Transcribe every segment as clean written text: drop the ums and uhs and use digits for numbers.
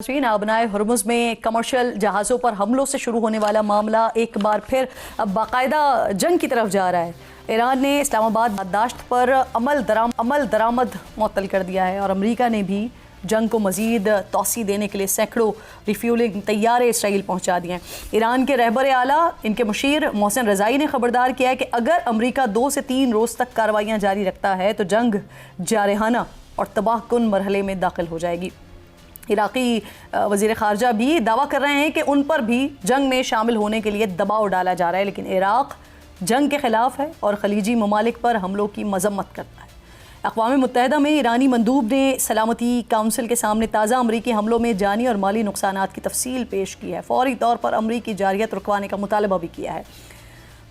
आबनाए Hormuz में commercial जहाज़ों पर हमलों से शुरू होने वाला मामला एक बार फिर अब बाकायदा जंग की तरफ जा रहा है। ईरान ने इस्लामाबाद बर्दाश्त पर अमल दरामद मुअत्तल कर दिया है और अमेरिका ने भी जंग को मज़ीद तौसी देने के लिए सैकड़ों रिफ्यूलिंग तैयारे इसराइल पहुँचा दिए हैं। ईरान के रहबर आला इनके मुशीर मोहसिन रज़ाई ने खबरदार किया है कि अगर अमेरिका 2 से 3 रोज़ तक कार्रवाइयाँ जारी रखता है तो जंग जारहाना और तबाहकुन मरहले में दाखिल हो जाएगी। इराक़ी वज़ीर ख़ारजा भी दावा कर रहे हैं कि उन पर भी जंग में शामिल होने के लिए दबाव डाला जा रहा है, लेकिन इराक़ जंग के ख़िलाफ़ है और ख़लीजी ममालिक पर हमलों की मज़म्मत करता है। अक़वाम मुत्तहिदा में ईरानी मंदूब ने सलामती काउंसिल के सामने ताज़ा अमरीकी हमलों में जानी और माली नुकसानात की तफसील पेश की है। फ़ौरी तौर पर अमरीकी जारियत रुकवाने का मुतालबा भी किया है।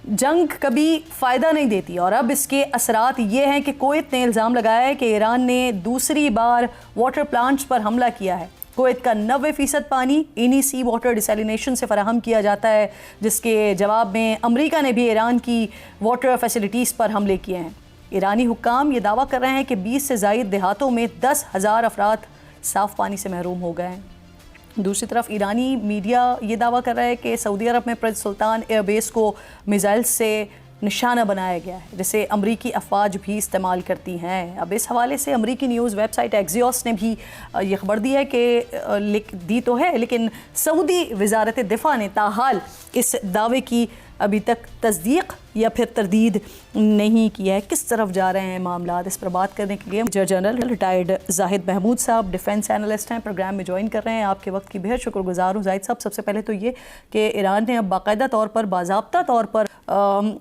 जंग कभी फ़ायदा नहीं देती और अब इसके असरात ये हैं कि कुवैत ने इल्ज़ाम लगाया है कि ईरान ने दूसरी बार वाटर प्लांट्स पर हमला किया है। कुवैत का 90% पानी इन्हीं सी वाटर डिसैलिनेशन से फराहम किया जाता है, जिसके जवाब में अमेरिका ने भी ईरान की वाटर फैसिलिटीज़ पर हमले किए हैं। ईरानी हुक्काम ये दावा कर रहे हैं कि 20 से ज़ायद देहातों में 10,000 अफराद साफ़ पानी से महरूम हो गए हैं। दूसरी तरफ ईरानी मीडिया ये दावा कर रहा है कि सऊदी अरब में प्रिंस सुल्तान एयरबेस को मिसाइल से निशाना बनाया गया है, जिसे अमरीकी अफवाज भी इस्तेमाल करती हैं। अब इस हवाले से अमरीकी न्यूज़ वेबसाइट एक्सियोस ने भी ये खबर दी है कि दी तो है, लेकिन सऊदी वजारत दिफा ने ताहाल इस दावे की अभी तक तस्दीक या फिर तरदीद नहीं किया है। किस तरफ जा रहे हैं मामला, इस पर बात करने के लिए major general retired Zahid Mahmood साहब डिफेंस एनालिस्ट हैं, प्रोग्राम में ज्वाइन कर रहे हैं। आपके वक्त की बेहद शुक्रगुजार हूँ जाहिद साहब। सबसे पहले तो ये कि ईरान ने अब बाकायदा तौर पर बाज़ाब्ता तौर पर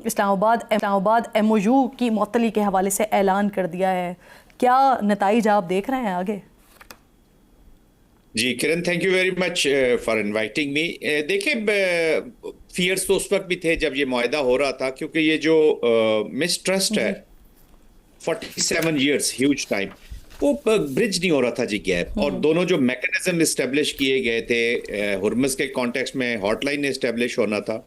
इस्लामाबाद MOU की मुअत्तली के हवाले से ऐलान कर दिया है। क्या नताइज आप देख रहे हैं आगे? जी Kiran, thank you very much for inviting me. देखिए, फियर्स तो उस वक्त भी थे जब ये मुआहदा हो रहा था, क्योंकि ये जो मिसट्रस्ट है 47 इयर्स ह्यूज टाइम, वो ब्रिज नहीं हो रहा था जी गैप। और दोनों जो मैकेनिज्म इस्टेब्लिश किए गए थे, हुर्मुज़ के कॉन्टेक्स्ट में हॉटलाइन इस्टेब्लिश होना था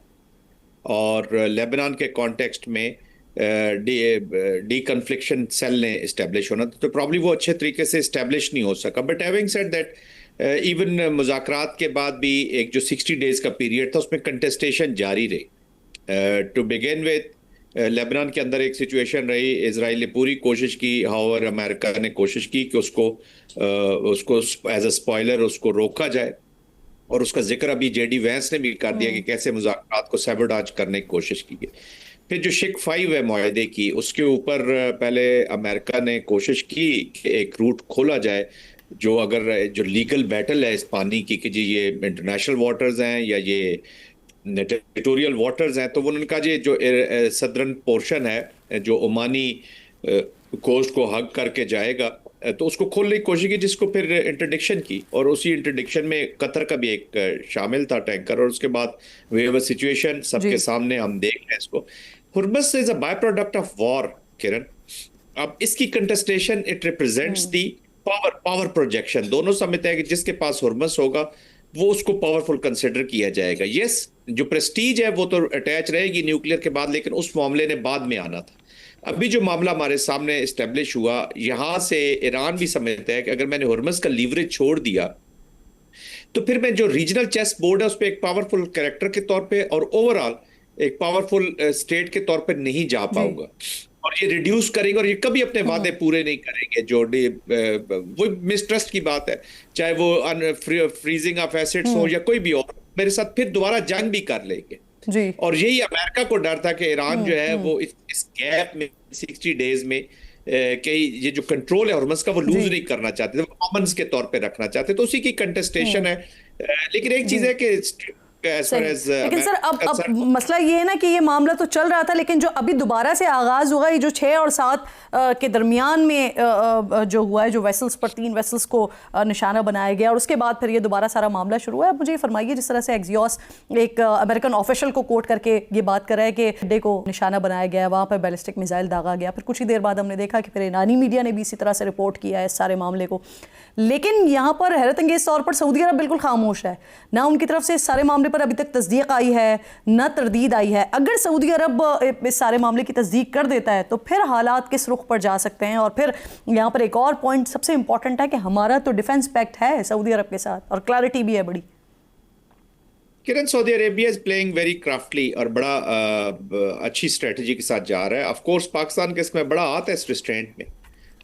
और लेबनान के कॉन्टेक्स्ट में डी कन्फ्लिक्शन सेल ने इस्टेब्लिश होना था, तो प्रॉब्ली वो अच्छे तरीके से इस्टेब्लिश नहीं हो सका। But having said that, even मुज़ाकरात के बाद भी एक जो 60 डेज़ का पीरियड था उसमें कंटेस्टेशन जारी रही। टू बिगिन विद लेबनान के अंदर एक सिचुएशन रही, इजराइल ने पूरी कोशिश की, हाउएवर अमेरिका ने कोशिश की कि उसको एज अ स्पॉइलर उसको रोका जाए, और उसका जिक्र अभी JD वैंस ने भी कर दिया कि कैसे मुज़ाकरात को सैबोटाज करने की कोशिश की गई। फिर जो शिक 5 है मुआहदे की, उसके ऊपर पहले अमेरिका ने कोशिश की कि एक रूट खोला जाए, जो लीगल बैटल है इस पानी की कि जी ये इंटरनेशनल वाटर्स हैं या ये टेरिटोरियल वाटर्स हैं, तो उन्होंने कहा जी जो सदर्न पोर्शन है जो ओमानी कोस्ट को हग करके जाएगा, तो उसको खोलने की कोशिश की, जिसको फिर इंटरडिक्शन की, और उसी इंटरडिक्शन में कतर का भी एक शामिल था टैंकर। और उसके बाद वे सिचुएशन सबके सामने हम देख रहे हैं इसको। Hormuz is a by product of war Kiran. अब इसकी contestation it represents the power projection. दोनों समझते हैं कि जिसके पास हुर्मुज़ होगा वो उसको पावरफुल कंसिडर किया जाएगा। यस, जो प्रेस्टीज है वो तो अटैच रहेगी न्यूक्लियर के बाद, लेकिन उस मामले ने बाद में आना था। अभी जो मामला हमारे सामने इस्टेब्लिश हुआ, यहां से ईरान भी समझता है कि अगर मैंने हुर्मुज़ का लीवरेज छोड़ दिया तो फिर मैं जो रीजनल चेस बोर्ड है उस पर एक पावरफुल कैरेक्टर के तौर पे और ओवरऑल एक पावरफुल स्टेट के तौर पे नहीं जा पाऊंगा, और ये रिड्यूस करेंगे और ये कभी अपने वादे पूरे नहीं करेंगे। जो वो मिसट्रस्ट की बात है, चाहे वो फ्रीजिंग ऑफ एसेट्स हो या कोई भी और, मेरे साथ फिर दोबारा जंग भी कर लेंगे जी। और यही अमेरिका को डर था कि ईरान जो है वो इस गैप में 60 डेज में कि ये जो कंट्रोल है हुर्मुज़ का वो लूज नहीं करना चाहते थे, वो कॉमन्स के तौर पे रखना चाहते, तो उसी की कंटेस्टेशन है। लेकिन एक चीज है कि लेकिन सर अब मसला ये है ना कि ये मामला तो चल रहा था, लेकिन जो अभी दोबारा से आगाज होगा, ये जो 6 और 7 के दरमियान में जो हुआ है, जो वेसल्स पर 3 वेसल्स को निशाना बनाया गया और उसके बाद फिर ये दोबारा सारा मामला शुरू हुआ है। मुझे ये फरमाइए, जिस तरह से एक्सियोस एक अमेरिकन ऑफिशियल को कोट करके ये बात कर रहा है कि अड्डे को निशाना बनाया गया, वहाँ पर बैलिस्टिक मिसाइल दागा गया, फिर कुछ ही देर बाद हमने देखा कि फिर ईरानी मीडिया ने भी इसी तरह से रिपोर्ट किया है इस सारे मामले को। लेकिन यहाँ पर हैरत अंगेज तौर पर सऊदी अरब बिल्कुल खामोश है, ना उनकी तरफ से इस सारे मामले मामले पर अभी तक तस्दीक आई है न तरदीद आई है। अगर सऊदी अरब इस सारे मामले की तस्दीक कर देता है तो फिर हालात किस रुख पर जा सकते हैं? और फिर यहाँ पर एक और पॉइंट सबसे इंपॉर्टेंट है कि हमारा तो डिफेंस पैक्ट है सऊदी अरब के साथ और क्लैरिटी भी है बड़ी। Kiran, Saudi Arabia is playing very craftly और बड़ा अच्छी स्ट्रेटजी के साथ जा रहा है। ऑफ कोर्स पाकिस्तान के इसमें बड़ा हाथ है इस रिस्ट्रेंट में।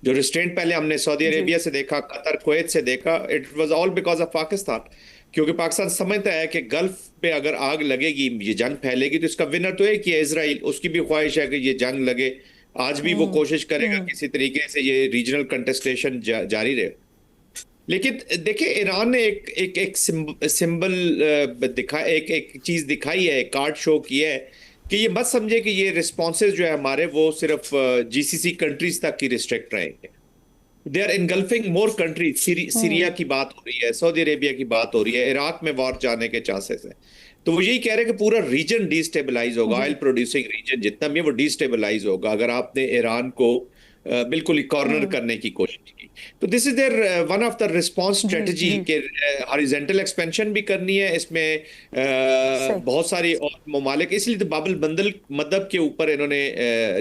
जो रिस्ट्रेंट पहले हमने सऊदी अरेबिया से देखा, कतर, कुवैत से देखा, it was all because of Pakistan. क्योंकि पाकिस्तान समझता है कि गल्फ पे अगर आग लगेगी, ये जंग फैलेगी, तो इसका विनर तो एक ही है, इजराइल। उसकी भी ख्वाहिश है कि ये जंग लगे। आज भी वो कोशिश करेगा किसी तरीके से ये रीजनल कंटेस्टेशन जारी रहे। लेकिन देखिए, ईरान ने एक सिंबल एक चीज दिखाई है, एक कार्ड शो किया है कि ये मत समझे कि ये रिस्पॉन्सेज जो है हमारे वो सिर्फ जीसीसी कंट्रीज तक की रिस्ट्रिक्ट रहेंगे। They are engulfing more countries. Syria की बात हो रही है, सऊदी अरेबिया की बात हो रही है, इराक में वॉर जाने के चांसेस है। तो वो यही कह रहे हैं कि पूरा रीजन डिस्टेबलाइज होगा। ऑयल प्रोड्यूसिंग रीजन जितना भी है वो डिस्टेबलाइज होगा अगर आपने ईरान को बिल्कुल कॉर्नर करने की कोशिश की। तो this is their one of the response strategy के हॉरिजॉन्टल एक्सपेंशन भी करनी है इसमें बहुत सारी और ममालिक, इसलिए तो बाबल मंदल मदब के ऊपर इन्होंने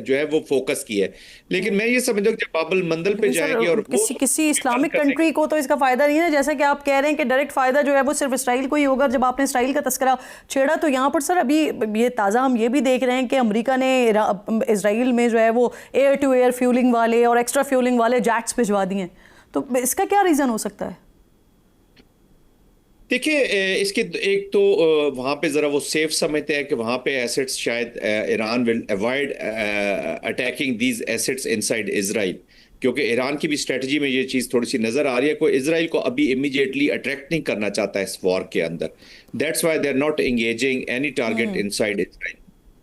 जो है वो फोकस किया है। लेकिन मैं ये समझता हूँ कि बाबल मंदल पे जाएगी और किसी इस्लामिक कंट्री को तो इसका फायदा नहीं है, जैसा कि आप कह रहे हैं कि डायरेक्ट फायदा जो है वो सिर्फ इसराइल को ही होगा। जब आपने इसराइल का तस्करा छेड़ा तो यहाँ पर सर अभी ये ताज़ा हम ये भी देख रहे हैं कि अमेरिका ने इसराइल में जो है वो एयर टू एयर फ्यूलिंग वाले और एक्स्ट्रा फ्यूलिंग वाले जैट्स भिजवा दिए। तो इसका क्या रीजन हो सकता है? देखिए, इसके एक तो वहाँ पे ज़रा वो सेफ समझते हैं कि वहाँ पे एसेट्स शायद Iran will avoid attacking these assets inside Israel. क्योंकि ईरान की भी स्ट्रेटजी में ये चीज़ थोड़ी सी नज़र आ रही है, कोई इजराइल को अभी इमीडिएटली अट्रैक्ट नहीं करना चाहता है इस वॉर के अंदर। That's why they are not engaging any target inside Israel.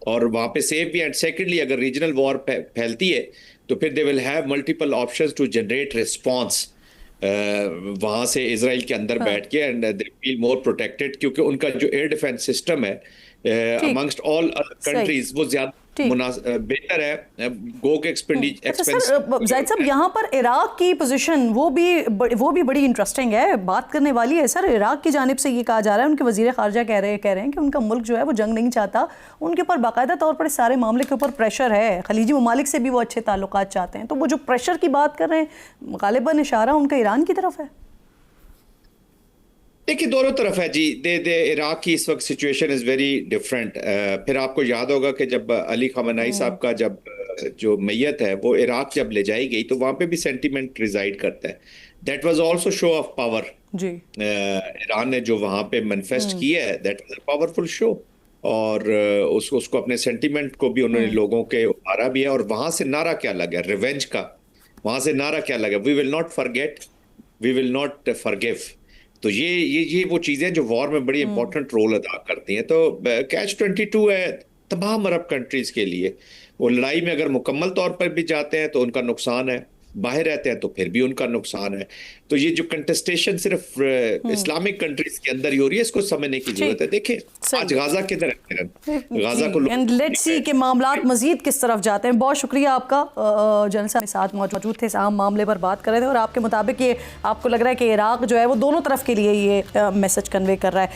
और वहाँ पे सेफ भी। एंड सेकेंडली, अगर रीजनल वॉर फैलती है तो फिर they will have multiple options to generate response वहाँ से इजराइल के अंदर बैठ के, and they feel more protected. क्योंकि उनका जो एयर डिफेंस सिस्टम है अमंगस्ट ऑल अदर कंट्रीज वो ज्यादा बेहतर है। गो के एक्सपेंस। अच्छा सर, जाहिद साहब, यहाँ पर इराक की पोजीशन वो भी बड़ी इंटरेस्टिंग है, बात करने वाली है। सर, इराक की जानिब से ये कहा जा रहा है, उनके वजीर खारजा कह रहे हैं कि उनका मुल्क जो है वो जंग नहीं चाहता। उनके ऊपर बाकायदा तौर पर इस सारे मामले के ऊपर प्रेशर है। खलीजी ममालिक से भी वो अच्छे ताल्लुकात चाहते हैं। तो वो जो प्रेशर की बात कर रहे हैं, गालिबन इशारा उनका ईरान की तरफ है। देखिए, दोनों तरफ है जी। दे इराक की इस वक्त सिचुएशन इज़ वेरी डिफरेंट। फिर आपको याद होगा कि जब अली खamenei साहब का जब जो मैयत है वो इराक जब ले जाई गई तो वहाँ पे भी सेंटीमेंट रिजाइड करता है। That was also show of power जी। ईरान ने जो वहाँ पे मैनिफेस्ट किया है, that was a powerful show. और उसको अपने सेंटीमेंट को भी उन्होंने लोगों के उतारा भी है। और वहाँ से नारा क्या लगा, रिवेंज का वहाँ से नारा क्या लगा, we will not forget, we will not forgive. तो ये वो चीज़ें जो वॉर में बड़ी इंपॉर्टेंट रोल अदा करती हैं। तो कैच 22 है तमाम अरब कंट्रीज़ के लिए। वो लड़ाई में अगर मुकम्मल तौर पर भी जाते हैं तो उनका नुकसान है, बाहर रहते हैं तो फिर भी उनका नुकसान है। तो ये जो कंटेस्टेशन सिर्फ इस्लामिक कंट्रीज के अंदर ही हो रही है, इसको समझने की जरूरत है। देखिए, आज गाजा किधर है, गाजा को लेट्स सी के मामलात मजीद किस तरफ जाते हैं। बहुत शुक्रिया आपका। जनरल साहब साथ मौजूद थे, अहम मामले पर बात कर रहे थे और आपके मुताबिक ये आपको लग रहा है कि इराक जो है वो दोनों तरफ के लिए ये मैसेज कन्वे कर रहा है।